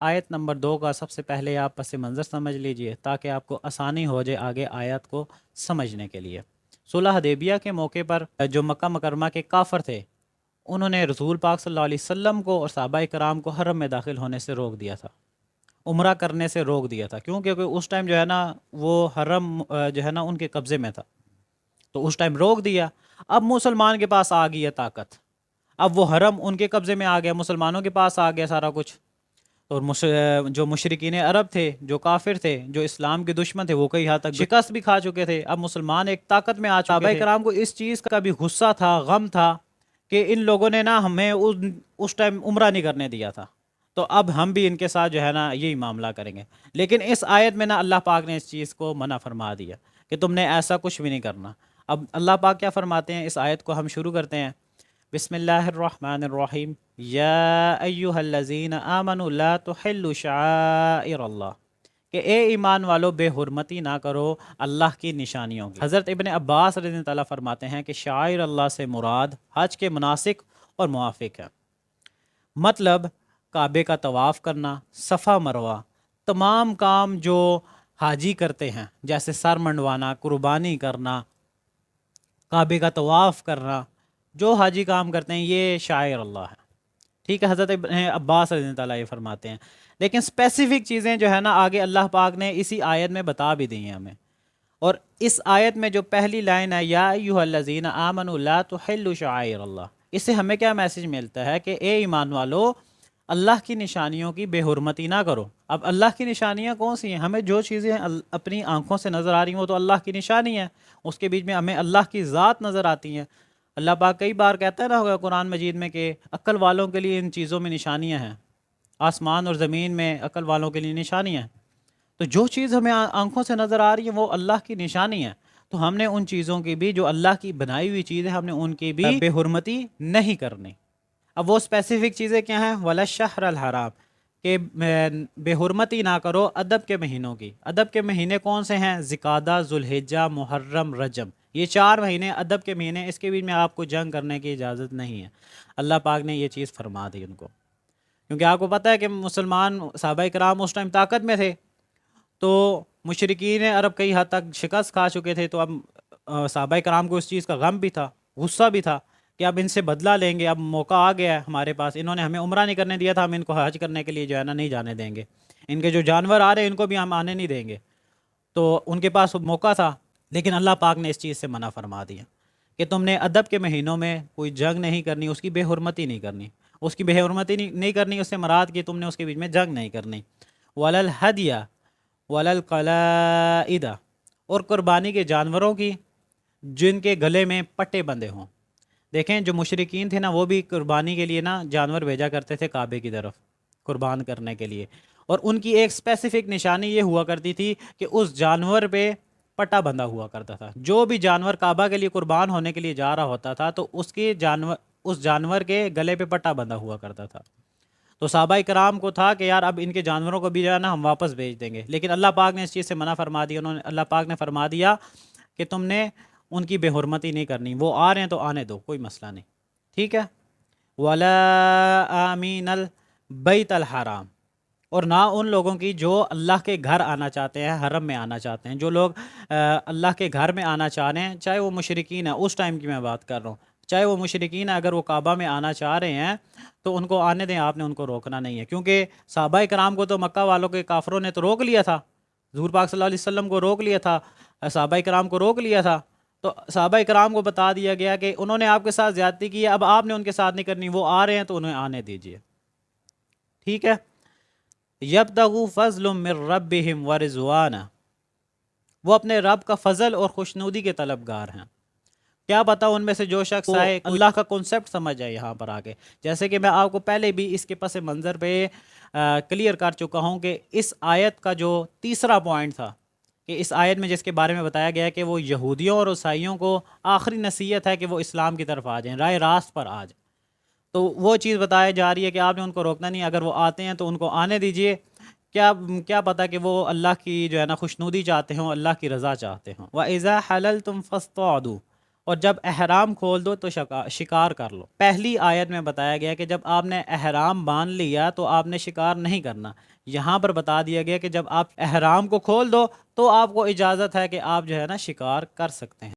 آیت نمبر 2 کا سب سے پہلے آپ پس منظر سمجھ لیجئے تاکہ آپ کو آسانی ہو جائے آگے آیت کو سمجھنے کے لیے۔ صلح حدیبیہ کے موقع پر جو مکہ مکرمہ کے کافر تھے، انہوں نے رسول پاک صلی اللہ علیہ وسلم کو اور صحابہ کرام کو حرم میں داخل ہونے سے روک دیا تھا، عمرہ کرنے سے روک دیا تھا، کیونکہ اس ٹائم جو ہے نا وہ حرم جو ہے نا ان کے قبضے میں تھا، تو اس ٹائم روک دیا۔ اب مسلمان کے پاس آ گئی ہے طاقت، اب وہ حرم ان کے قبضے میں آ گیا، مسلمانوں کے پاس آ گیا سارا کچھ، اور جو مشرکین عرب تھے، جو کافر تھے، جو اسلام کے دشمن تھے، وہ کئی حد تک شکست بھی کھا چکے تھے، اب مسلمان ایک طاقت میں آ چکے تھے۔ صحابہ کرام کو اس چیز کا بھی غصہ تھا، غم تھا کہ ان لوگوں نے نا ہمیں اس ٹائم عمرہ نہیں کرنے دیا تھا، تو اب ہم بھی ان کے ساتھ جو ہے نا یہی معاملہ کریں گے۔ لیکن اس آیت میں نا اللہ پاک نے اس چیز کو منع فرما دیا کہ تم نے ایسا کچھ بھی نہیں کرنا۔ اب اللہ پاک کیا فرماتے ہیں، اس آیت کو ہم شروع کرتے ہیں۔ بسم اللہ الرحمن الرحیم، یا ایہا الذین آمنوا لا تحلوا شعائر اللہ، کہ اے ایمان والو بے حرمتی نہ کرو اللہ کی نشانیوں کی۔ حضرت ابن عباس رضی اللہ تعالیٰ فرماتے ہیں کہ شعائر اللہ سے مراد حج کے مناسک اور موافق ہے، مطلب کعبے کا طواف کرنا، صفا مروہ، تمام کام جو حاجی کرتے ہیں جیسے سر منڈوانا، قربانی کرنا، کعبے کا طواف کرنا، جو حاجی کام کرتے ہیں یہ شاعر اللہ ہے، ٹھیک ہے۔ حضرت ابن عباس رضی اللہ تعالیٰ یہ فرماتے ہیں، لیکن اسپیسیفک چیزیں جو ہے نا آگے اللہ پاک نے اسی آیت میں بتا بھی دی ہیں ہمیں، اور اس آیت میں جو پہلی لائن ہے یا ایھا الذین آمنوا لا تحلوا شعائر اللہ، اس سے ہمیں کیا میسج ملتا ہے کہ اے ایمان والو اللہ کی نشانیوں کی بے حرمتی نہ کرو۔ اب اللہ کی نشانیاں کون سی ہیں؟ ہمیں جو چیزیں اپنی آنکھوں سے نظر آ رہی ہیں وہ تو اللہ کی نشانی ہے، اس کے بیچ میں ہمیں اللہ کی ذات نظر آتی ہیں۔ اللہ پاک کئی بار کہتا ہے نا قرآن مجید میں کہ عقل والوں کے لیے ان چیزوں میں نشانیاں ہیں، آسمان اور زمین میں عقل والوں کے لیے نشانیاں ہیں، تو جو چیز ہمیں آنکھوں سے نظر آ رہی ہے وہ اللہ کی نشانی ہے، تو ہم نے ان چیزوں کی بھی جو اللہ کی بنائی ہوئی چیزیں ہم نے ان کی بھی بے حرمتی نہیں کرنی۔ اب وہ اسپیسیفک چیزیں کیا ہیں؟ ولا الشہر الحرام، کہ بے حرمتی نہ کرو ادب کے مہینوں کی۔ ادب کے مہینے کون سے ہیں؟ ذوالقعدہ، ذوالحجہ، محرم، رجب، یہ 4 مہینے ادب کے مہینے، اس کے بیچ میں آپ کو جنگ کرنے کی اجازت نہیں ہے۔ اللہ پاک نے یہ چیز فرما دی ان کو، کیونکہ آپ کو پتہ ہے کہ مسلمان صحابہ کرام اس ٹائم طاقت میں تھے، تو مشرکین عرب کئی حد تک شکست کھا چکے تھے، تو اب صحابہ کرام کو اس چیز کا غم بھی تھا، غصہ بھی تھا کہ اب ان سے بدلہ لیں گے، اب موقع آ گیا ہے ہمارے پاس، انہوں نے ہمیں عمرہ نہیں کرنے دیا تھا، ہم ان کو حج کرنے کے لیے جو ہے نا نہیں جانے دیں گے، ان کے جو جانور آ رہے ہیں ان کو بھی ہم آنے نہیں دیں گے، تو ان کے پاس موقع تھا، لیکن اللہ پاک نے اس چیز سے منع فرما دیا کہ تم نے ادب کے مہینوں میں کوئی جنگ نہیں کرنی، اس کی بے حرمتی نہیں کرنی، اس کی بے حرمتی نہیں کرنی، اس سے مراد کہ تم نے اس کے بیچ میں جنگ نہیں کرنی۔ وَلَا الْهَدْيَ وَلَا الْقَلَائِدَ، اور قربانی کے جانوروں کی جن کے گلے میں پٹے بندھے ہوں۔ دیکھیں جو مشرکین تھے نا وہ بھی قربانی کے لیے نا جانور بھیجا کرتے تھے کعبے کی طرف قربان کرنے کے لیے، اور ان کی ایک اسپیسیفک نشانی یہ ہوا کرتی تھی کہ اس جانور پہ پٹا بندھا ہوا کرتا تھا، جو بھی جانور کعبہ کے لیے قربان ہونے کے لیے جا رہا ہوتا تھا تو اس جانور کے گلے پہ پٹا بندھا ہوا کرتا تھا، تو صحابہ کرام کو تھا کہ یار اب ان کے جانوروں کو بھی جو ہے نا ہم واپس بھیج دیں گے، لیکن اللہ پاک نے اس چیز سے منع فرما دیا، اللہ پاک نے فرما دیا کہ تم نے ان کی بے حرمتی نہیں کرنی، وہ آ رہے ہیں تو آنے دو، کوئی مسئلہ نہیں، ٹھیک ہے۔ وَلَا آمِینَ الْبَیْتَ الْحَرَامِ، اور نہ ان لوگوں کی جو اللہ کے گھر آنا چاہتے ہیں، حرم میں آنا چاہتے ہیں، جو لوگ اللہ کے گھر میں آنا چاہ رہے ہیں، چاہے وہ مشرکین ہیں، اس ٹائم کی میں بات کر رہا ہوں، چاہے وہ مشرکین ہیں، اگر وہ کعبہ میں آنا چاہ رہے ہیں تو ان کو آنے دیں، آپ نے ان کو روکنا نہیں ہے، کیونکہ صحابہ کرام کو تو مکہ والوں کے کافروں نے تو روک لیا تھا، حضور پاک صلی اللہ علیہ وسلم کو روک لیا تھا، صحابہ کرام کو روک لیا تھا، تو صحابہ کرام کو بتا دیا گیا کہ انہوں نے آپ کے ساتھ زیادتی کی ہے، اب آپ نے ان کے ساتھ نہیں کرنی، وہ آ رہے ہیں تو انہیں آنے دیجئے، ٹھیک ہے۔ یبتغوا فضل من ربہم ورضوانا، وہ اپنے رب کا فضل اور خوشنودی کے طلبگار ہیں، کیا پتا ان میں سے جو شخص آئے اللہ کا کنسپٹ سمجھ جائے یہاں پر آگے، جیسے کہ میں آپ کو پہلے بھی اس کے پس منظر پہ کلیئر کر چکا ہوں کہ اس آیت کا جو تیسرا پوائنٹ تھا کہ اس آیت میں جس کے بارے میں بتایا گیا ہے کہ وہ یہودیوں اور عیسائیوں کو آخری نصیحت ہے کہ وہ اسلام کی طرف آ جائیں، راہ راست پر آ جائیں، تو وہ چیز بتائی جا رہی ہے کہ آپ نے ان کو روکنا نہیں، اگر وہ آتے ہیں تو ان کو آنے دیجئے، کیا پتہ کہ وہ اللہ کی جو ہے نا خوشنودی چاہتے ہوں، اللہ کی رضا چاہتے ہوں۔ وَإِذَا حَلَلْتُمْ فَاصْطَادُوا، اور جب احرام کھول دو تو شکار کر لو۔ پہلی آیت میں بتایا گیا کہ جب آپ نے احرام باندھ لیا تو آپ نے شکار نہیں کرنا، یہاں پر بتا دیا گیا کہ جب آپ احرام کو کھول دو تو آپ کو اجازت ہے کہ آپ جو ہے نا شکار کر سکتے ہیں۔